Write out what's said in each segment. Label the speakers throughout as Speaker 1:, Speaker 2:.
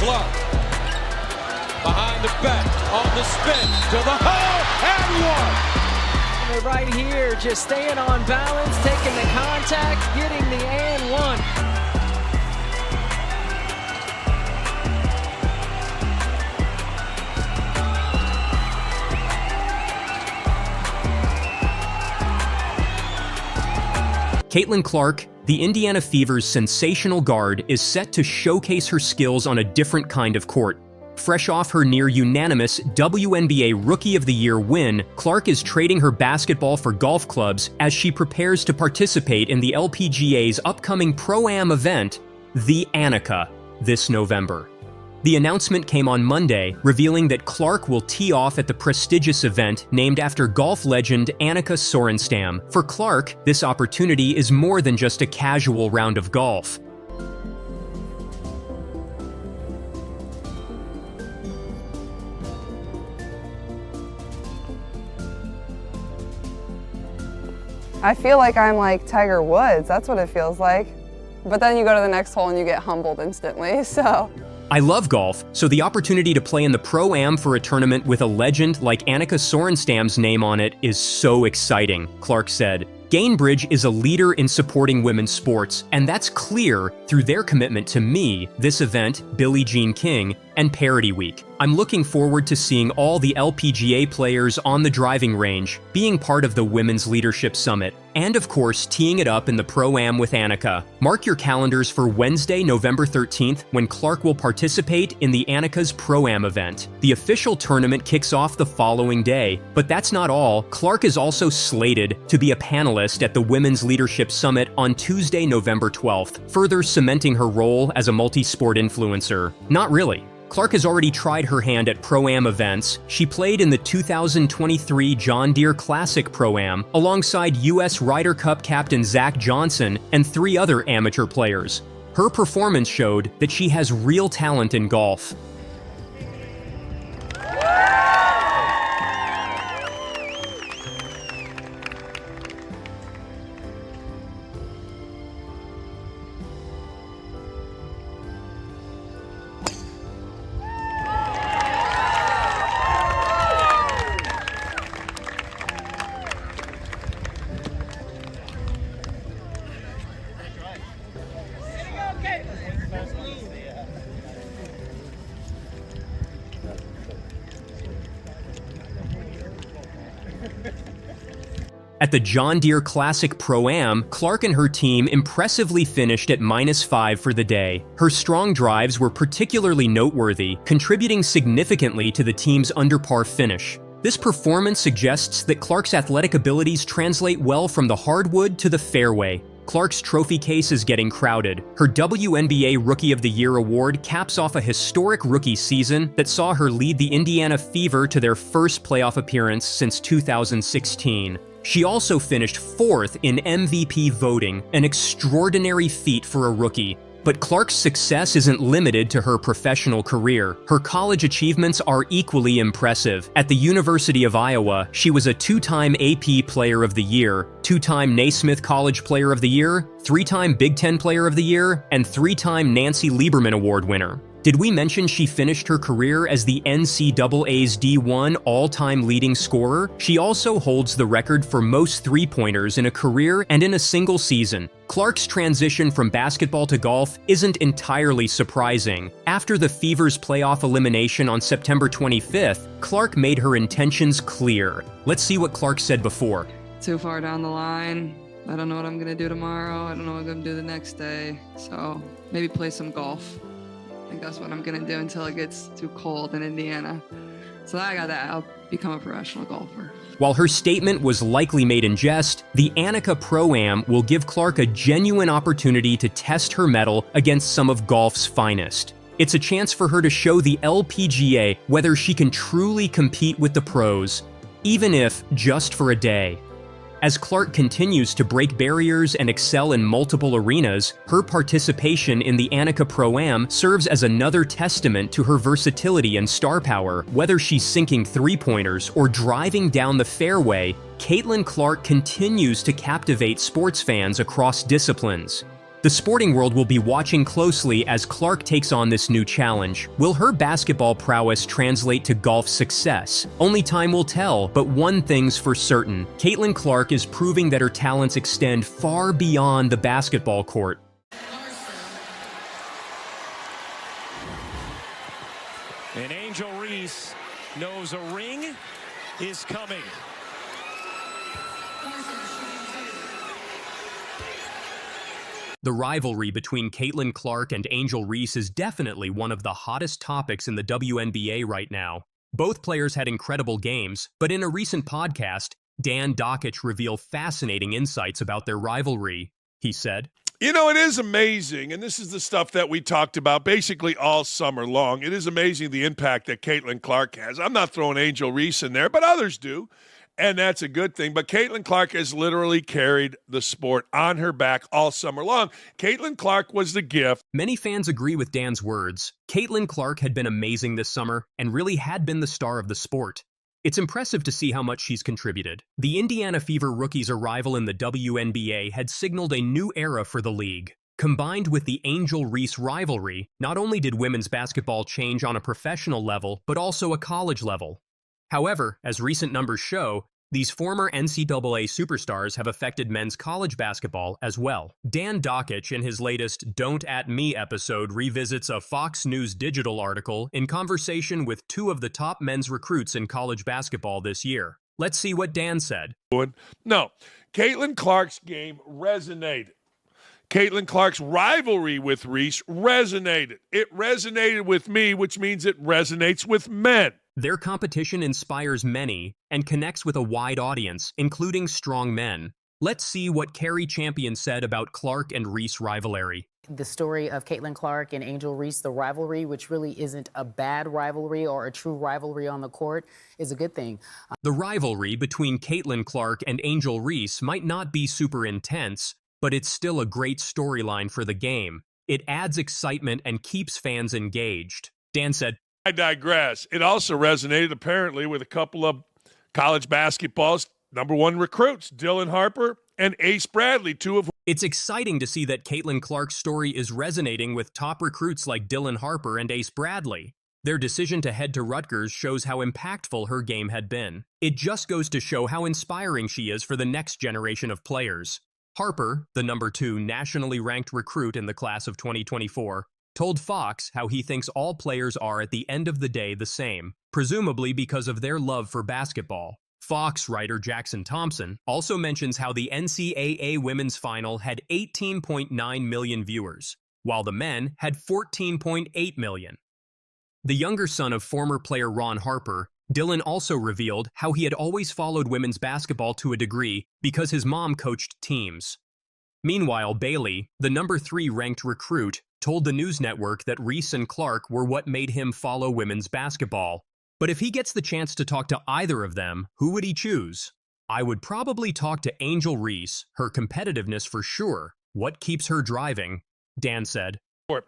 Speaker 1: Clark behind the back, on the spin, to the hole, and one.
Speaker 2: Right here, just staying on balance, taking the contact, getting the and one.
Speaker 3: Caitlyn Clark, the Indiana Fever's sensational guard, is set to showcase her skills on a different kind of court. Fresh off her near-unanimous WNBA Rookie of the Year win, Clark is trading her basketball for golf clubs as she prepares to participate in the LPGA's upcoming Pro-Am event, the Annika, this November. The announcement came on Monday, revealing that Clark will tee off at the prestigious event named after golf legend Annika Sorenstam. For Clark, this opportunity is more than just a casual round of golf.
Speaker 4: I feel like I'm like Tiger Woods, that's what it feels like. But then you go to the next hole and you get humbled instantly, so.
Speaker 3: I love golf, so the opportunity to play in the Pro-Am for a tournament with a legend like Annika Sorenstam's name on it is so exciting, Clark said. Gainbridge is a leader in supporting women's sports, and that's clear through their commitment to me, this event, Billie Jean King, and Parity Week. I'm looking forward to seeing all the LPGA players on the driving range, being part of the Women's Leadership Summit, and of course, teeing it up in the Pro-Am with Annika. Mark your calendars for Wednesday, November 13th, when Clark will participate in the Annika's Pro-Am event. The official tournament kicks off the following day, but that's not all. Clark is also slated to be a panelist at the Women's Leadership Summit on Tuesday, November 12th, further cementing her role as a multi-sport influencer. Not really. Clark has already tried her hand at Pro-Am events. She played in the 2023 John Deere Classic Pro-Am alongside U.S. Ryder Cup captain Zach Johnson and 3 other amateur players. Her performance showed that she has real talent in golf. At the John Deere Classic Pro-Am, Clark and her team impressively finished at -5 for the day. Her strong drives were particularly noteworthy, contributing significantly to the team's under-par finish. This performance suggests that Clark's athletic abilities translate well from the hardwood to the fairway. Clark's trophy case is getting crowded. Her WNBA Rookie of the Year award caps off a historic rookie season that saw her lead the Indiana Fever to their first playoff appearance since 2016. She also finished 4th in MVP voting, an extraordinary feat for a rookie. But Clark's success isn't limited to her professional career. Her college achievements are equally impressive. At the University of Iowa, she was a 2-time AP Player of the Year, 2-time Naismith College Player of the Year, 3-time Big Ten Player of the Year, and 3-time Nancy Lieberman Award winner. Did we mention she finished her career as the NCAA's D1 all-time leading scorer? She also holds the record for most three-pointers in a career and in a single season. Clark's transition from basketball to golf isn't entirely surprising. After the Fever's playoff elimination on September 25th, Clark made her intentions clear. Let's see what Clark said before.
Speaker 5: Too far down the line. I don't know what I'm gonna do tomorrow. I don't know what I'm gonna do the next day. So maybe play some golf. I think that's what I'm gonna do until it gets too cold in Indiana. So I got that, I'll become a professional golfer.
Speaker 3: While her statement was likely made in jest, the Annika Pro-Am will give Clark a genuine opportunity to test her mettle against some of golf's finest. It's a chance for her to show the LPGA whether she can truly compete with the pros, even if just for a day. As Clark continues to break barriers and excel in multiple arenas, her participation in the Annika Pro-Am serves as another testament to her versatility and star power. Whether she's sinking three-pointers or driving down the fairway, Caitlyn Clark continues to captivate sports fans across disciplines. The sporting world will be watching closely as Clark takes on this new challenge. Will her basketball prowess translate to golf success? Only time will tell, but one thing's for certain. Caitlyn Clark is proving that her talents extend far beyond the basketball court.
Speaker 1: And Angel Reese knows a ring is coming.
Speaker 3: The rivalry between Caitlyn Clark and Angel Reese is definitely one of the hottest topics in the WNBA right now. Both players had incredible games, but in a recent podcast, Dan Dockich revealed fascinating insights about their rivalry. He said,
Speaker 6: "You know, it is amazing, and this is the stuff that we talked about basically all summer long. It is amazing the impact that Caitlyn Clark has. I'm not throwing Angel Reese in there, but others do. And that's a good thing. But Caitlyn Clark has literally carried the sport on her back all summer long. Caitlyn Clark was the gift."
Speaker 3: Many fans agree with Dan's words. Caitlyn Clark had been amazing this summer and really had been the star of the sport. It's impressive to see how much she's contributed. The Indiana Fever Rookie's arrival in the WNBA had signaled a new era for the league. Combined with the Angel Reese rivalry, not only did women's basketball change on a professional level, but also a college level. However, as recent numbers show, these former NCAA superstars have affected men's college basketball as well. Dan Dockich, in his latest Don't At Me episode, revisits a Fox News Digital article in conversation with two of the top men's recruits in college basketball this year. Let's see what Dan said.
Speaker 6: No, Caitlyn Clark's game resonated. Caitlyn Clark's rivalry with Reese resonated. It resonated with me, which means it resonates with men.
Speaker 3: Their competition inspires many and connects with a wide audience, including strong men. Let's see what Carrie Champion said about Clark and Reese rivalry.
Speaker 7: The story of Caitlyn Clark and Angel Reese, the rivalry, which really isn't a bad rivalry or a true rivalry on the court, is a good thing.
Speaker 3: The rivalry between Caitlyn Clark and Angel Reese might not be super intense, but it's still a great storyline for the game. It adds excitement and keeps fans engaged. Dan said,
Speaker 6: I digress. It also resonated apparently with a couple of college basketball's #1 recruits, Dylan Harper and Ace Bradley, two of whom.
Speaker 3: It's exciting to see that Caitlyn Clark's story is resonating with top recruits like Dylan Harper and Ace Bradley. Their decision to head to Rutgers shows how impactful her game had been. It just goes to show how inspiring she is for the next generation of players. Harper, the #2 nationally ranked recruit in the class of 2024, told Fox how he thinks all players are at the end of the day the same, presumably because of their love for basketball. Fox writer Jackson Thompson also mentions how the NCAA women's final had 18.9 million viewers, while the men had 14.8 million. The younger son of former player Ron Harper, Dylan also revealed how he had always followed women's basketball to a degree because his mom coached teams. Meanwhile, Bailey, the #3 ranked recruit, told the news network that Reese and Clark were what made him follow women's basketball. But if he gets the chance to talk to either of them, who would he choose? I would probably talk to Angel Reese, her competitiveness for sure. What keeps her driving? Dan said.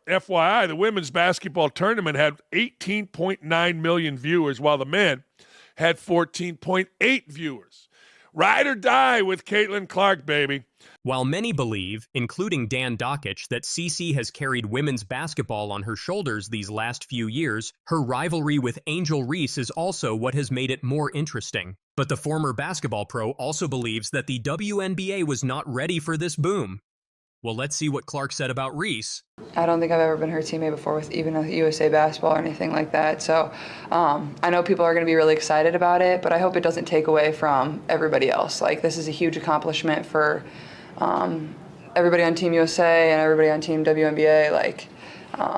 Speaker 6: FYI, the women's basketball tournament had 18.9 million viewers, while the men had 14.8 viewers. Ride or die with Caitlyn Clark, baby.
Speaker 3: While many believe, including Dan Dockich, that CC has carried women's basketball on her shoulders these last few years, her rivalry with Angel Reese is also what has made it more interesting. But the former basketball pro also believes that the WNBA was not ready for this boom. Well, let's see what Clark said about Reese.
Speaker 4: I don't think I've ever been her teammate before with even a USA basketball or anything like that. So I know people are going to be really excited about it, but I hope it doesn't take away from everybody else. Like, this is a huge accomplishment for everybody on Team USA and everybody on Team WNBA. Like,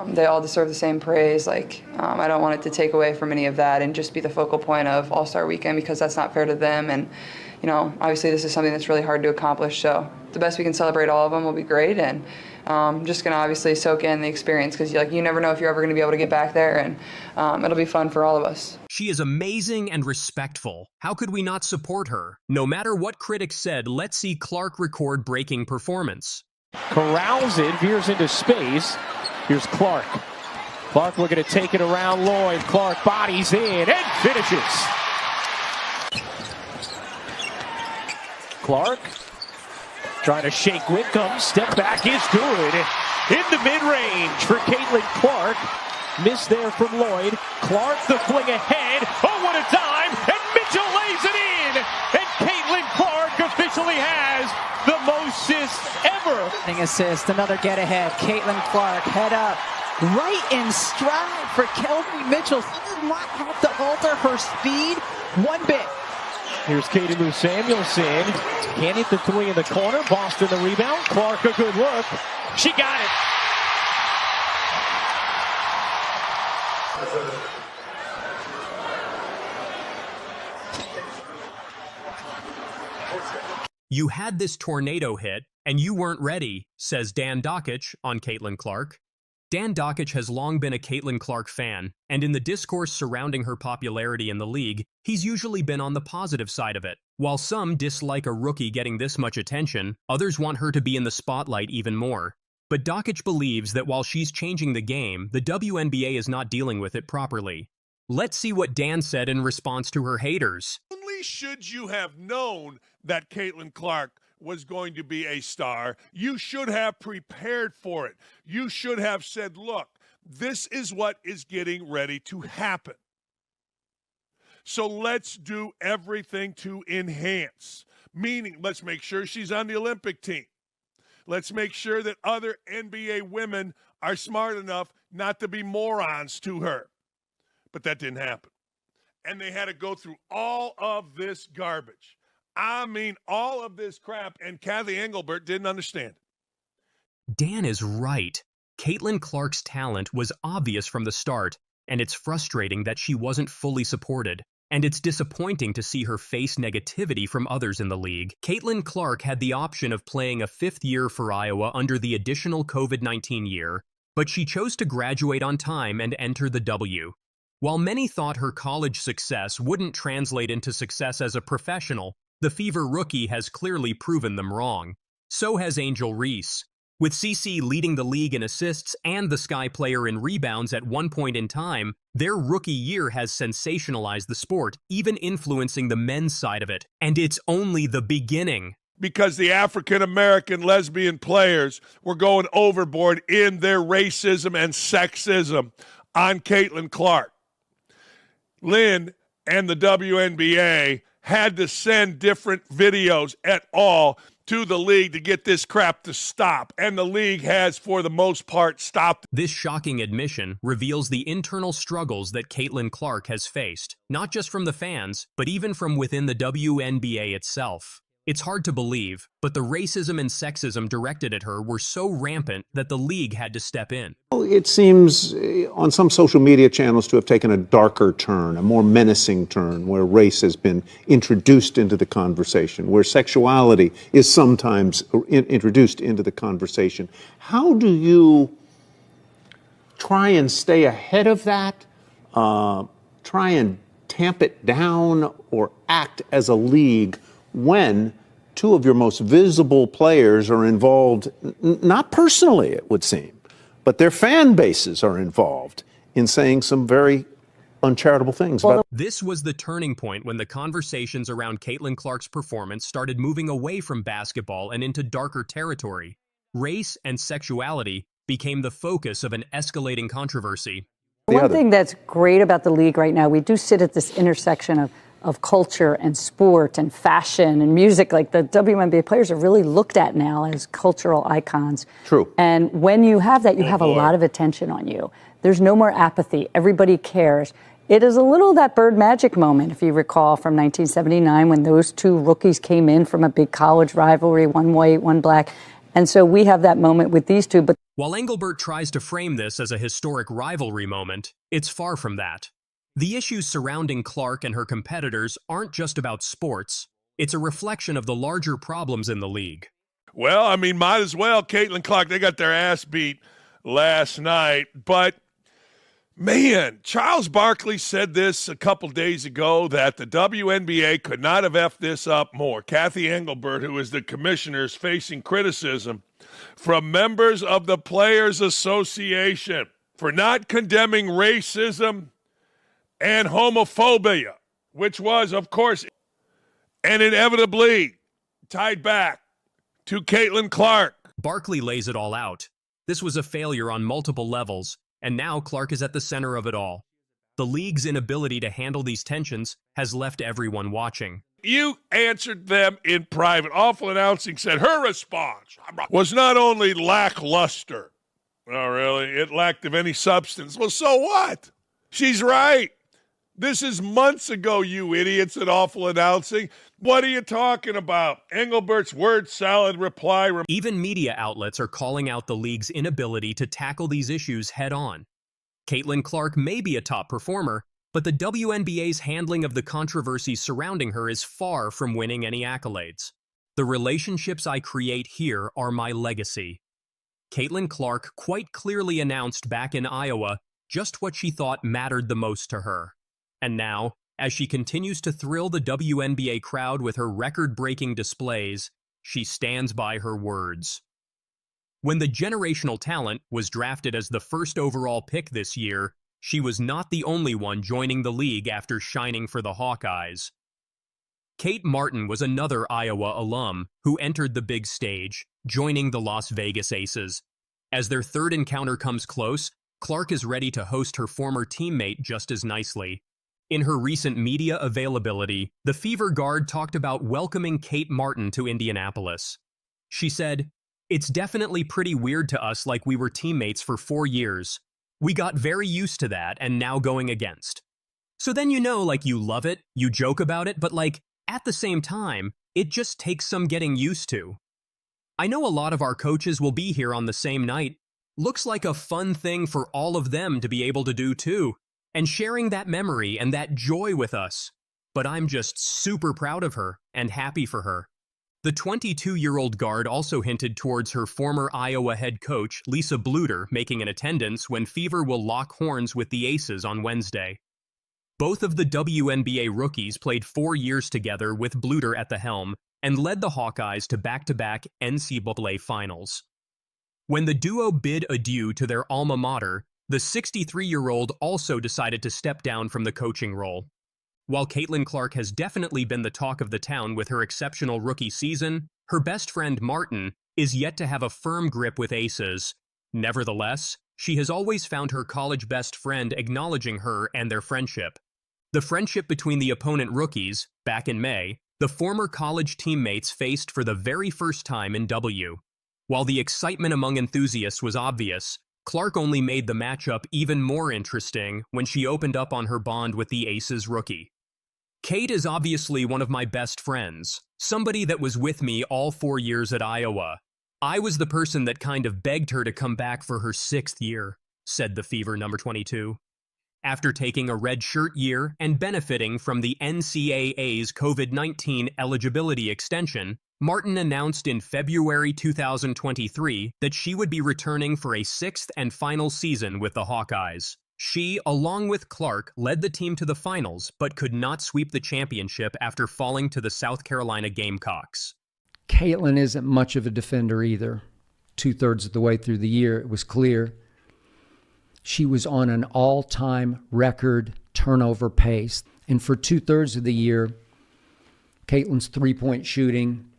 Speaker 4: they all deserve the same praise. Like, I don't want it to take away from any of that and just be the focal point of All-Star Weekend, because that's not fair to them. And, you know, obviously this is something that's really hard to accomplish. So the best we can celebrate all of them will be great. And just going to obviously soak in the experience, because you never know if you're ever going to be able to get back there. And it'll be fun for all of us.
Speaker 3: She is amazing and respectful. How could we not support her? No matter what critics said, let's see Clark record breaking performance.
Speaker 1: Corrals it, veers into space. Here's Clark. Clark looking to take it around Lloyd. Clark bodies in and finishes. Trying to shake Whitcomb. Step back is good. In the mid-range for Caitlyn Clark. Miss there from Lloyd. Clark the fling ahead. Oh, what a time! And Mitchell lays it in! And Caitlyn Clark officially has the most assists ever.
Speaker 2: Assist, another get ahead. Caitlyn Clark, head up. Right in stride for Kelby Mitchell. She does not have to alter her speed one bit.
Speaker 1: Here's Katie Lou Samuelson. Can't hit the three in the corner. Boston the rebound. Clark a good look. She got it.
Speaker 3: You had this tornado hit, and you weren't ready, says Dan Dockich on Caitlyn Clark. Dan Dockich has long been a Caitlyn Clark fan, and in the discourse surrounding her popularity in the league, he's usually been on the positive side of it. While some dislike a rookie getting this much attention, others want her to be in the spotlight even more. But Dockich believes that while she's changing the game, the WNBA is not dealing with it properly. Let's see what Dan said in response to her haters.
Speaker 6: Only should you have known that Caitlyn Clark was going to be a star, you should have prepared for it. You should have said, look, this is what is getting ready to happen. So let's do everything to enhance. Meaning, let's make sure she's on the Olympic team. Let's make sure that other NBA women are smart enough not to be morons to her. But that didn't happen. And they had to go through all of this garbage. I mean, all of this crap, and Kathy Engelbert didn't understand it.
Speaker 3: Dan is right. Caitlyn Clark's talent was obvious from the start, and it's frustrating that she wasn't fully supported. And it's disappointing to see her face negativity from others in the league. Caitlyn Clark had the option of playing a fifth year for Iowa under the additional COVID-19 year, but she chose to graduate on time and enter the W. While many thought her college success wouldn't translate into success as a professional, the Fever rookie has clearly proven them wrong. So has Angel Reese. With CC leading the league in assists and the Sky player in rebounds at one point in time, their rookie year has sensationalized the sport, even influencing the men's side of it. And it's only the beginning.
Speaker 6: Because the African-American lesbian players were going overboard in their racism and sexism on Caitlyn Clark. Lynn and the WNBA had to send different videos et al. To the league to get this crap to stop, and the league has, for the most part, stopped.
Speaker 3: This shocking admission reveals the internal struggles that Caitlyn Clark has faced, not just from the fans, but even from within the WNBA itself. It's hard to believe, but the racism and sexism directed at her were so rampant that the league had to step in.
Speaker 8: It seems on some social media channels to have taken a darker turn, a more menacing turn, where race has been introduced into the conversation, where sexuality is sometimes introduced into the conversation. How do you try and stay ahead of that, try and tamp it down, or act as a league when two of your most visible players are involved, not personally, it would seem, but their fan bases are involved in saying some very uncharitable things about.
Speaker 3: This was the turning point when the conversations around Caitlyn Clark's performance started moving away from basketball and into darker territory. Race and sexuality became the focus of an escalating controversy.
Speaker 9: One thing that's great about the league right now, we do sit at this intersection of culture and sport and fashion and music. Like, the WNBA players are really looked at now as cultural icons.
Speaker 8: True.
Speaker 9: And when you have that, you have a lot of attention on you. There's no more apathy. Everybody cares. It is a little that Bird Magic moment, if you recall, from 1979 when those two rookies came in from a big college rivalry, one white, one black. And so we have that moment with these two. But
Speaker 3: while Engelbert tries to frame this as a historic rivalry moment, it's far from that. The issues surrounding Clark and her competitors aren't just about sports. It's a reflection of the larger problems in the league.
Speaker 6: Well, I mean, might as well. Caitlyn Clark, they got their ass beat last night. But, man, Charles Barkley said this a couple days ago, that the WNBA could not have effed this up more. Kathy Engelbert, who is the commissioner, is facing criticism from members of the Players Association for not condemning racism and homophobia, which was, of course, and inevitably tied back to Caitlyn Clark.
Speaker 3: Barkley lays it all out. This was a failure on multiple levels, and now Clark is at the center of it all. The league's inability to handle these tensions has left everyone watching.
Speaker 6: You answered them in private. Awful Announcing said her response was not only lackluster. Oh, really? It lacked of any substance. Well, so what? She's right. This is months ago, you idiots at Awful Announcing. What are you talking about? Engelbert's word salad reply.
Speaker 3: Even media outlets are calling out the league's inability to tackle these issues head on. Caitlyn Clark may be a top performer, but the WNBA's handling of the controversies surrounding her is far from winning any accolades. The relationships I create here are my legacy. Caitlyn Clark quite clearly announced back in Iowa just what she thought mattered the most to her. And now, as she continues to thrill the WNBA crowd with her record-breaking displays, she stands by her words. When the generational talent was drafted as the first overall pick this year, she was not the only one joining the league after shining for the Hawkeyes. Kate Martin was another Iowa alum who entered the big stage, joining the Las Vegas Aces. As their third encounter comes close, Clark is ready to host her former teammate just as nicely. In her recent media availability, the Fever guard talked about welcoming Kate Martin to Indianapolis. She said, "It's definitely pretty weird to us, like we were teammates for 4 years. We got very used to that and now going against. So then like you love it, you joke about it, but at the same time, it just takes some getting used to. I know a lot of our coaches will be here on the same night. Looks like a fun thing for all of them to be able to do too, and sharing that memory and that joy with us. But I'm just super proud of her and happy for her." The 22-year-old guard also hinted towards her former Iowa head coach, Lisa Bluder, making an attendance when Fever will lock horns with the Aces on Wednesday. Both of the WNBA rookies played 4 years together with Bluder at the helm and led the Hawkeyes to back-to-back NCAA finals. When the duo bid adieu to their alma mater, the 63-year-old also decided to step down from the coaching role. While Caitlyn Clark has definitely been the talk of the town with her exceptional rookie season, her best friend Martin is yet to have a firm grip with Aces. Nevertheless, she has always found her college best friend acknowledging her and their friendship. The friendship between the opponent rookies, back in May, the former college teammates faced for the very first time in W. While the excitement among enthusiasts was obvious, Clark only made the matchup even more interesting when she opened up on her bond with the Aces rookie. "Kate is obviously one of my best friends, somebody that was with me all 4 years at Iowa. I was the person that kind of begged her to come back for her 6th year," said the Fever number 22. After taking a redshirt year and benefiting from the NCAA's COVID-19 eligibility extension, Martin announced in February 2023 that she would be returning for a 6th and final season with the Hawkeyes. She, along with Clark, led the team to the finals, but could not sweep the championship after falling to the South Carolina Gamecocks.
Speaker 10: Caitlyn isn't much of a defender either. 2/3 of the way through the year, it was clear she was on an all-time record turnover pace. And for 2/3 of the year, Caitlyn's three-point shooting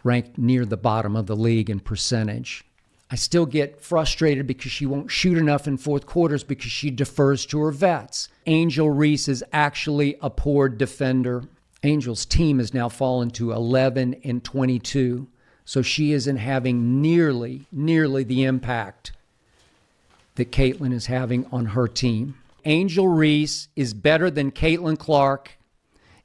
Speaker 10: ranked near the bottom of the league in percentage. I still get frustrated because she won't shoot enough in fourth quarters because she defers to her vets. Angel Reese is actually a poor defender. Angel's team has now fallen to 11-22, so she isn't having nearly the impact that Caitlyn is having on her team. Angel Reese is better than Caitlyn Clark,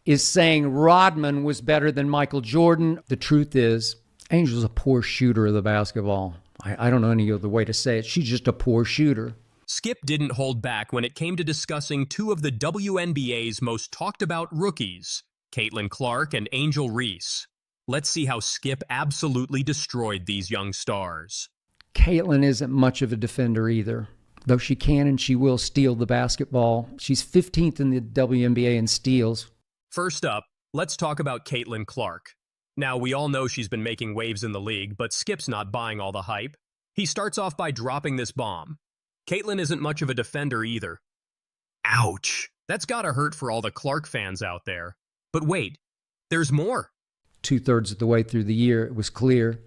Speaker 10: is saying Rodman was better than Michael Jordan. The truth is, Angel's a poor shooter of the basketball. I don't know any other way to say it. She's just a poor shooter.
Speaker 3: Skip didn't hold back when it came to discussing two of the WNBA's most talked about rookies, Caitlyn Clark and Angel Reese. Let's see how Skip absolutely destroyed these young stars.
Speaker 10: Caitlyn isn't much of a defender either, though she can and she will steal the basketball. She's 15th in the WNBA in steals.
Speaker 3: First up, let's talk about Caitlyn Clark. Now, we all know she's been making waves in the league, but Skip's not buying all the hype. He starts off by dropping this bomb. Caitlyn isn't much of a defender either. Ouch! That's gotta hurt for all the Clark fans out there. But wait, there's more.
Speaker 10: 2/3 of the way through the year, it was clear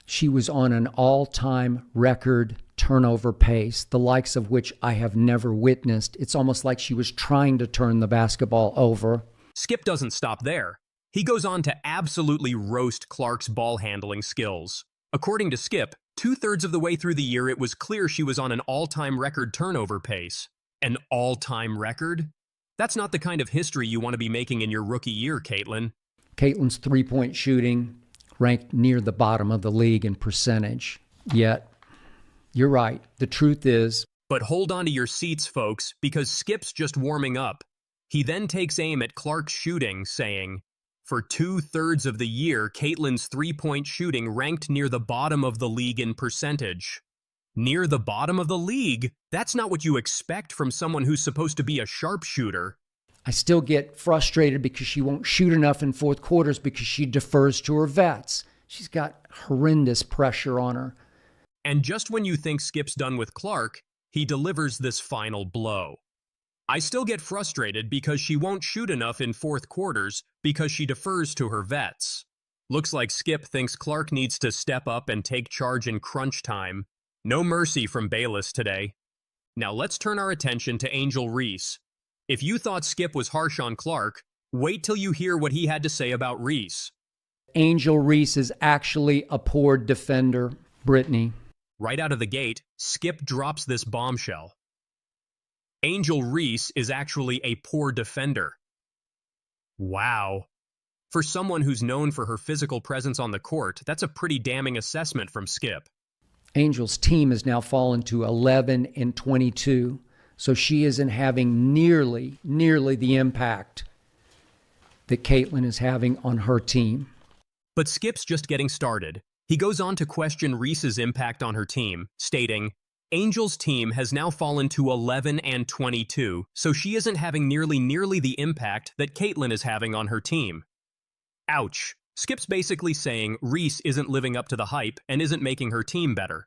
Speaker 10: she was on an all-time record turnover pace, the likes of which I have never witnessed. It's almost like she was trying to turn the basketball over.
Speaker 3: Skip doesn't stop there. He goes on to absolutely roast Clark's ball handling skills. According to Skip, 2/3 of the way through the year, it was clear she was on an all-time record turnover pace. An all-time record? That's not the kind of history you want to be making in your rookie year, Caitlyn.
Speaker 10: Caitlyn's three-point shooting ranked near the bottom of the league in percentage. Yet, you're right. The truth is...
Speaker 3: But hold on to your seats, folks, because Skip's just warming up. He then takes aim at Clark's shooting, saying, for 2/3 of the year, Caitlyn's three-point shooting ranked near the bottom of the league in percentage. Near the bottom of the league? That's not what you expect from someone who's supposed to be a sharpshooter.
Speaker 10: I still get frustrated because she won't shoot enough in fourth quarters because she defers to her vets. She's got horrendous pressure on her.
Speaker 3: And just when you think Skip's done with Clark, he delivers this final blow. I still get frustrated because she won't shoot enough in fourth quarters because she defers to her vets. Looks like Skip thinks Clark needs to step up and take charge in crunch time. No mercy from Bayless today. Now let's turn our attention to Angel Reese. If you thought Skip was harsh on Clark, wait till you hear what he had to say about Reese.
Speaker 10: Angel Reese is actually a poor defender, Brittany.
Speaker 3: Right out of the gate, Skip drops this bombshell. Angel Reese is actually a poor defender. Wow. For someone who's known for her physical presence on the court, that's a pretty damning assessment from Skip.
Speaker 10: Angel's team has now fallen to 11-22, so she isn't having nearly the impact that Caitlyn is having on her team.
Speaker 3: But Skip's just getting started. He goes on to question Reese's impact on her team, stating, Angel's team has now fallen to 11-22, so she isn't having nearly the impact that Caitlyn is having on her team. Ouch. Skip's basically saying Reese isn't living up to the hype and isn't making her team better.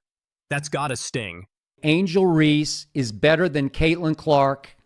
Speaker 3: That's gotta sting.
Speaker 10: Angel Reese is better than Caitlyn Clark,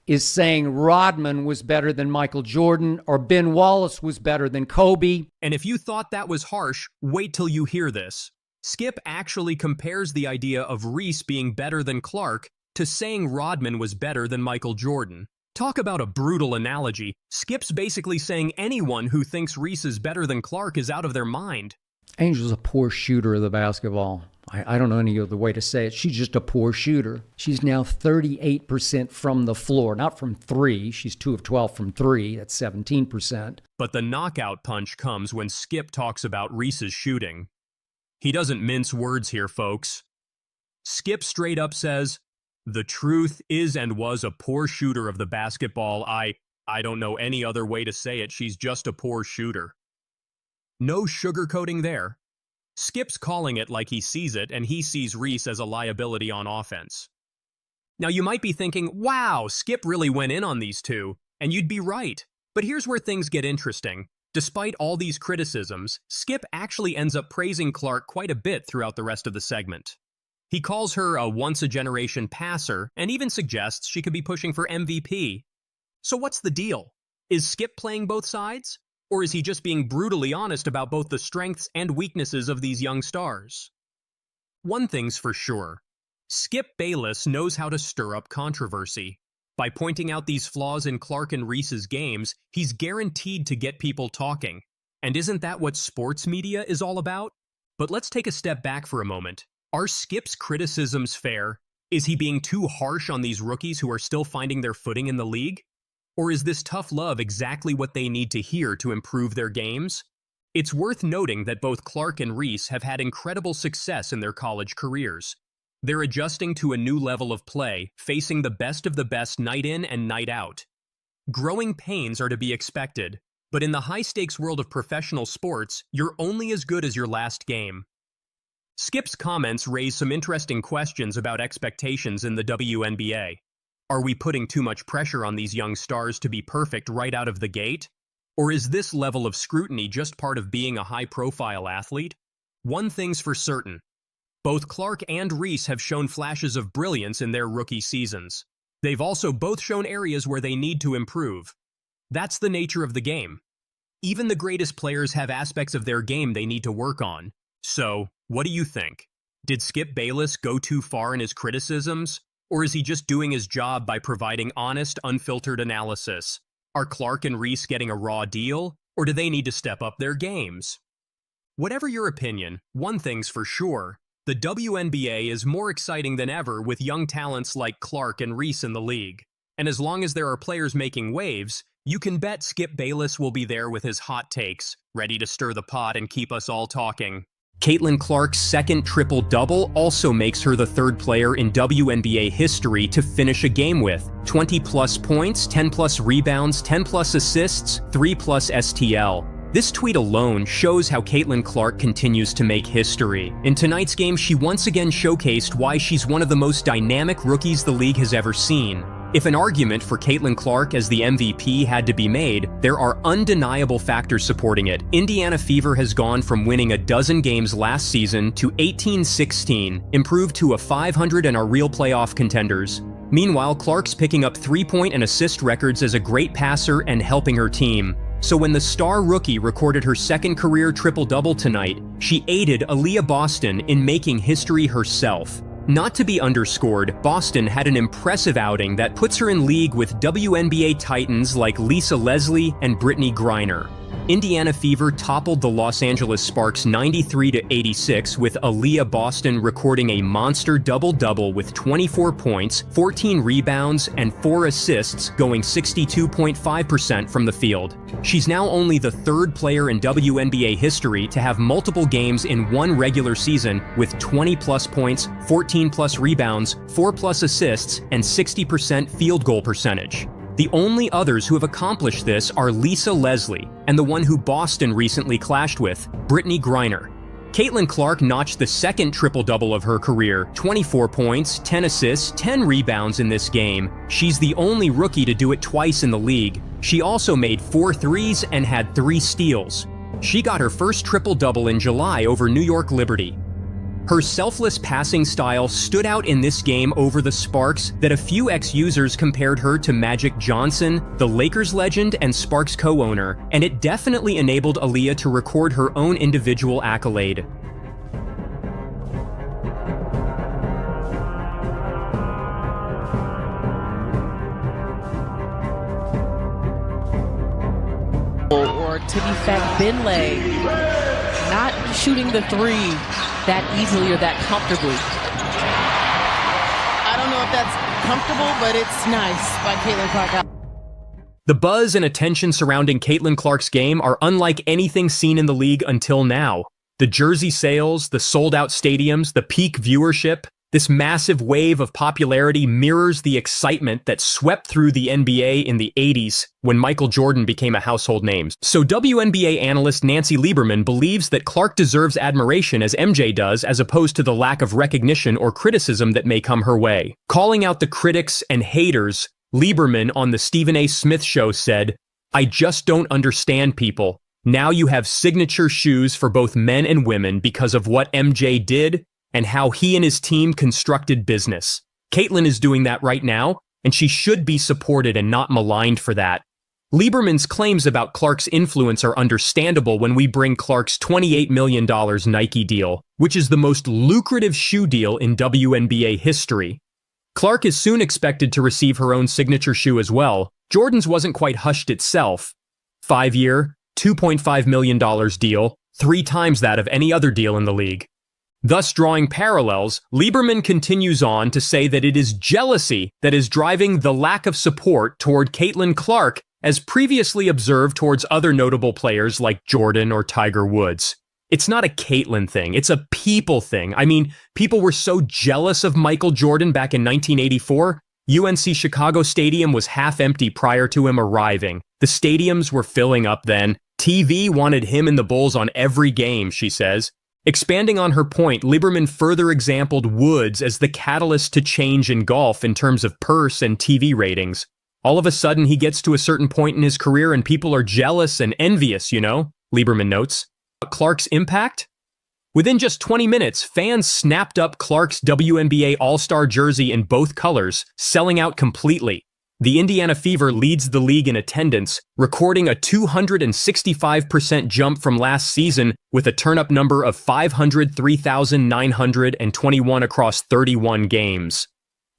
Speaker 10: is saying Rodman was better than Michael Jordan or Ben Wallace was better than Kobe.
Speaker 3: And if you thought that was harsh, wait till you hear this. Skip actually compares the idea of Reese being better than Clark to saying Rodman was better than Michael Jordan. Talk about a brutal analogy. Skip's basically saying anyone who thinks Reese is better than Clark is out of their mind.
Speaker 10: Angel's a poor shooter of the basketball. I don't know any other way to say it. She's just a poor shooter. She's now 38% from the floor, not from three. She's 2 of 12 from three. That's 17%.
Speaker 3: But the knockout punch comes when Skip talks about Reese's shooting. He doesn't mince words here, folks. Skip straight up says, the truth is and was a poor shooter of the basketball. I don't know any other way to say it. She's just a poor shooter. No sugarcoating there. Skip's calling it like he sees it, and he sees Reese as a liability on offense. Now you might be thinking, wow, Skip really went in on these two, and you'd be right. But here's where things get interesting. Despite all these criticisms, Skip actually ends up praising Clark quite a bit throughout the rest of the segment. He calls her a once-a-generation passer and even suggests she could be pushing for MVP. So what's the deal? Is Skip playing both sides? Or is he just being brutally honest about both the strengths and weaknesses of these young stars? One thing's for sure. Skip Bayless knows how to stir up controversy. By pointing out these flaws in Clark and Reese's games, he's guaranteed to get people talking. And isn't that what sports media is all about? But let's take a step back for a moment. Are Skip's criticisms fair? Is he being too harsh on these rookies who are still finding their footing in the league? Or is this tough love exactly what they need to hear to improve their games? It's worth noting that both Clark and Reese have had incredible success in their college careers. They're adjusting to a new level of play, facing the best of the best night in and night out. Growing pains are to be expected, but in the high-stakes world of professional sports, you're only as good as your last game. Skip's comments raise some interesting questions about expectations in the WNBA. Are we putting too much pressure on these young stars to be perfect right out of the gate? Or is this level of scrutiny just part of being a high-profile athlete? One thing's for certain. Both Clark and Reese have shown flashes of brilliance in their rookie seasons. They've also both shown areas where they need to improve. That's the nature of the game. Even the greatest players have aspects of their game they need to work on. So, what do you think? Did Skip Bayless go too far in his criticisms? Or is he just doing his job by providing honest, unfiltered analysis? Are Clark and Reese getting a raw deal? Or do they need to step up their games? Whatever your opinion, one thing's for sure. The WNBA is more exciting than ever with young talents like Clark and Reese in the league. And as long as there are players making waves, you can bet Skip Bayless will be there with his hot takes, ready to stir the pot and keep us all talking. Caitlyn Clark's second triple-double also makes her the third player in WNBA history to finish a game with 20-plus points, 10-plus rebounds, 10-plus assists, 3-plus STL. This tweet alone shows how Caitlyn Clark continues to make history. In tonight's game, she once again showcased why she's one of the most dynamic rookies the league has ever seen. If an argument for Caitlyn Clark as the MVP had to be made, there are undeniable factors supporting it. Indiana Fever has gone from winning a dozen games last season to 18-16, improved to a 500 and are real playoff contenders. Meanwhile, Clark's picking up 3-point and assist records as a great passer and helping her team. So when the star rookie recorded her second career triple-double tonight, she aided Aaliyah Boston in making history herself. Not to be underscored, Boston had an impressive outing that puts her in league with WNBA titans like Lisa Leslie and Brittany Griner. Indiana Fever toppled the Los Angeles Sparks 93-86 with Aaliyah Boston recording a monster double-double with 24 points, 14 rebounds, and 4 assists, going 62.5% from the field. She's now only the third player in WNBA history to have multiple games in one regular season with 20-plus points, 14-plus rebounds, 4-plus assists, and 60% field goal percentage. The only others who have accomplished this are Lisa Leslie and the one who Boston recently clashed with, Brittany Griner. Caitlyn Clark notched the second triple-double of her career, 24 points, 10 assists, 10 rebounds in this game. She's the only rookie to do it twice in the league. She also made 4 threes and had 3 steals. She got her first triple-double in July over New York Liberty. Her selfless passing style stood out in this game over the Sparks that a few ex-users compared her to Magic Johnson, the Lakers legend and Sparks co-owner, and it definitely enabled Aaliyah to record her own individual accolade.
Speaker 11: Or Timmy Finlay not shooting the three that easily or that comfortably. I don't know if that's comfortable, but it's nice by Caitlyn Clark.
Speaker 3: The buzz and attention surrounding Caitlyn Clark's game are unlike anything seen in the league until now. The jersey sales, the sold-out stadiums, the peak viewership, this massive wave of popularity mirrors the excitement that swept through the NBA in the 80s when Michael Jordan became a household name. So WNBA analyst Nancy Lieberman believes that Clark deserves admiration as MJ does, as opposed to the lack of recognition or criticism that may come her way. Calling out the critics and haters, Lieberman on the Stephen A. Smith Show said, "I just don't understand people. Now you have signature shoes for both men and women because of what MJ did and how he and his team constructed business. Caitlyn is doing that right now, and she should be supported and not maligned for that." Lieberman's claims about Clark's influence are understandable when we bring Clark's $28 million Nike deal, which is the most lucrative shoe deal in WNBA history. Clark is soon expected to receive her own signature shoe as well. Jordan's wasn't quite hushed itself. 5-year, $2.5 million deal, 3 times that of any other deal in the league. Thus drawing parallels, Lieberman continues on to say that it is jealousy that is driving the lack of support toward Caitlyn Clark as previously observed towards other notable players like Jordan or Tiger Woods. It's not a Caitlyn thing, it's a people thing. I mean, people were so jealous of Michael Jordan back in 1984. UNC Chicago Stadium was half empty prior to him arriving. The stadiums were filling up then. TV wanted him and the Bulls on every game, she says. Expanding on her point, Lieberman further exampled Woods as the catalyst to change in golf in terms of purse and TV ratings. All of a sudden, he gets to a certain point in his career and people are jealous and envious, you know, Lieberman notes. Clark's impact? Within just 20 minutes, fans snapped up Clark's WNBA All-Star jersey in both colors, selling out completely. The Indiana Fever leads the league in attendance, recording a 265% jump from last season with a turn-up number of 503,921 across 31 games.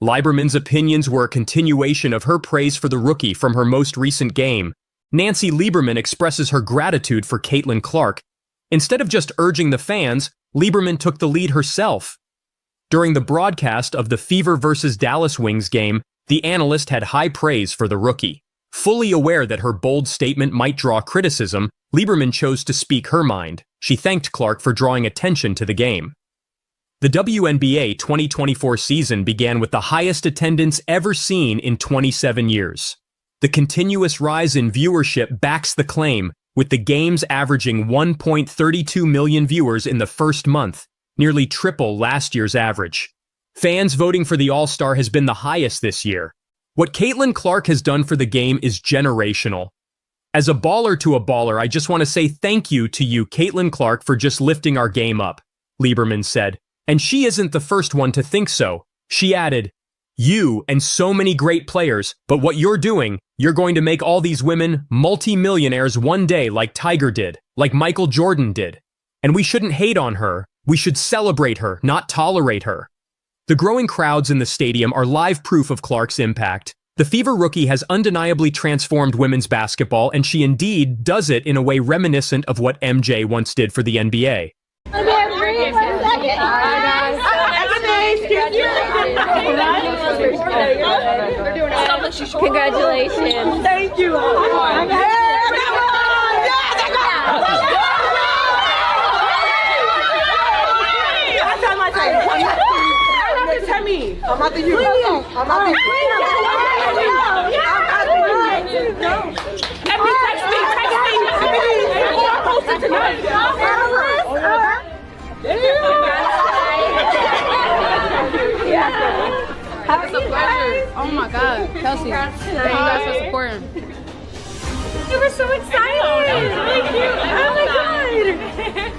Speaker 3: Lieberman's opinions were a continuation of her praise for the rookie from her most recent game. Nancy Lieberman expresses her gratitude for Caitlyn Clark. Instead of just urging the fans, Lieberman took the lead herself. During the broadcast of the Fever versus Dallas Wings game, the analyst had high praise for the rookie. Fully aware that her bold statement might draw criticism, Lieberman chose to speak her mind. She thanked Clark for drawing attention to the game. The WNBA 2024 season began with the highest attendance ever seen in 27 years. The continuous rise in viewership backs the claim, with the games averaging 1.32 million viewers in the first month, nearly triple last year's average. Fans voting for the All-Star has been the highest this year. What Caitlyn Clark has done for the game is generational. As a baller to a baller, I just want to say thank you to you, Caitlyn Clark, for just lifting our game up, Lieberman said. And she isn't the first one to think so. She added, "You and so many great players, but what you're doing, you're going to make all these women multi-millionaires one day like Tiger did, like Michael Jordan did. And we shouldn't hate on her. We should celebrate her, not tolerate her." The growing crowds in the stadium are live proof of Clark's impact. The Fever rookie has undeniably transformed women's basketball, and she indeed does it in a way reminiscent of what MJ once did for the NBA.
Speaker 12: Congratulations. Thank you. I'm at the you. I'm at the text me. I'll post it tonight.
Speaker 13: It's a pleasure. Oh my God, Kelsey. Thank you guys for supporting.
Speaker 12: You were so excited. It's really cute. Oh my God.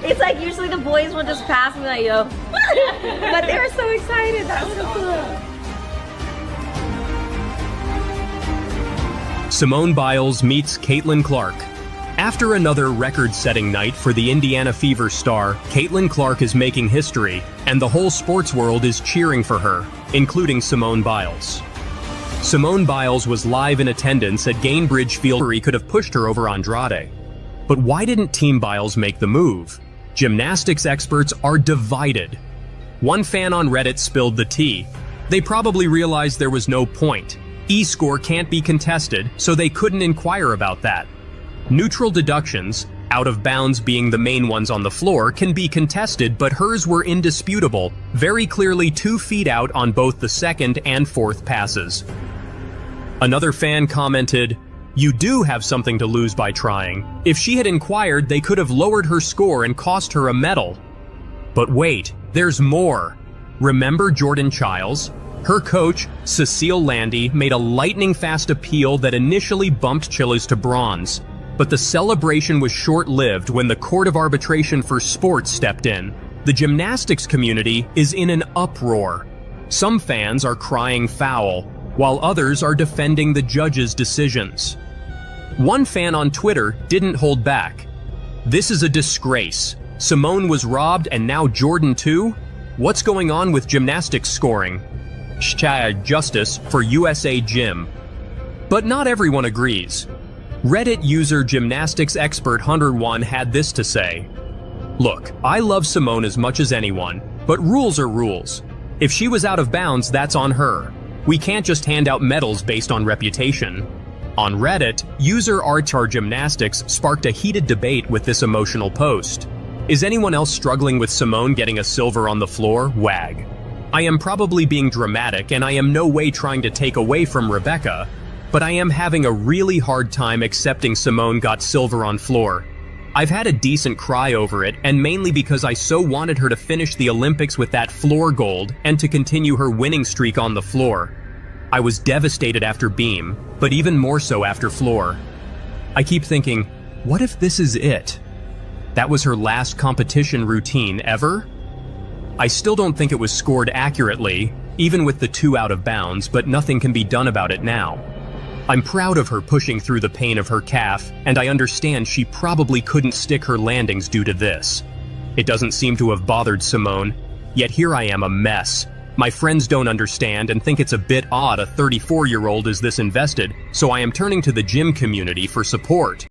Speaker 12: It's like usually the boys will just pass me like, yo. But they were so excited. That was so cool.
Speaker 3: Simone Biles meets Caitlyn Clark. After another record-setting night for the Indiana Fever star, Caitlyn Clark is making history, and the whole sports world is cheering for her, including Simone Biles. Simone Biles was live in attendance at Gainbridge Field. He could have pushed her over Andrade. But why didn't Team Biles make the move? Gymnastics experts are divided. One fan on Reddit spilled the tea. They probably realized there was no point. E-score can't be contested, so they couldn't inquire about that. Neutral deductions, out of bounds being the main ones on the floor, can be contested, but hers were indisputable, very clearly 2 feet out on both the second and fourth passes. Another fan commented, "You do have something to lose by trying. If she had inquired, they could have lowered her score and cost her a medal." But wait, there's more. Remember Jordan Chiles? Her coach, Cecile Landy, made a lightning-fast appeal that initially bumped Chiles to bronze. But the celebration was short-lived when the Court of Arbitration for Sports stepped in. The gymnastics community is in an uproar. Some fans are crying foul, while others are defending the judge's decisions. One fan on Twitter didn't hold back. "This is a disgrace. Simone was robbed and now Jordan too? What's going on with gymnastics scoring? Justice for USA Gym." But not everyone agrees. Reddit user gymnastics expert Hunter1 had this to say. "Look, I love Simone as much as anyone, but rules are rules. If she was out of bounds, that's on her. We can't just hand out medals based on reputation." On Reddit, user Artar Gymnastics sparked a heated debate with this emotional post. Is anyone else struggling with Simone getting a silver on the floor? Wag. I am probably being dramatic, and I am no way trying to take away from Rebecca, but I am having a really hard time accepting Simone got silver on floor. I've had a decent cry over it, and mainly because I so wanted her to finish the Olympics with that floor gold and to continue her winning streak on the floor. I was devastated after beam, but even more so after floor. I keep thinking, what if this is it? That was her last competition routine ever? I still don't think it was scored accurately, even with the 2 out of bounds, but nothing can be done about it now. I'm proud of her pushing through the pain of her calf, and I understand she probably couldn't stick her landings due to this. It doesn't seem to have bothered Simone, yet here I am, a mess. My friends don't understand and think it's a bit odd a 34-year-old is this invested, so I am turning to the gym community for support.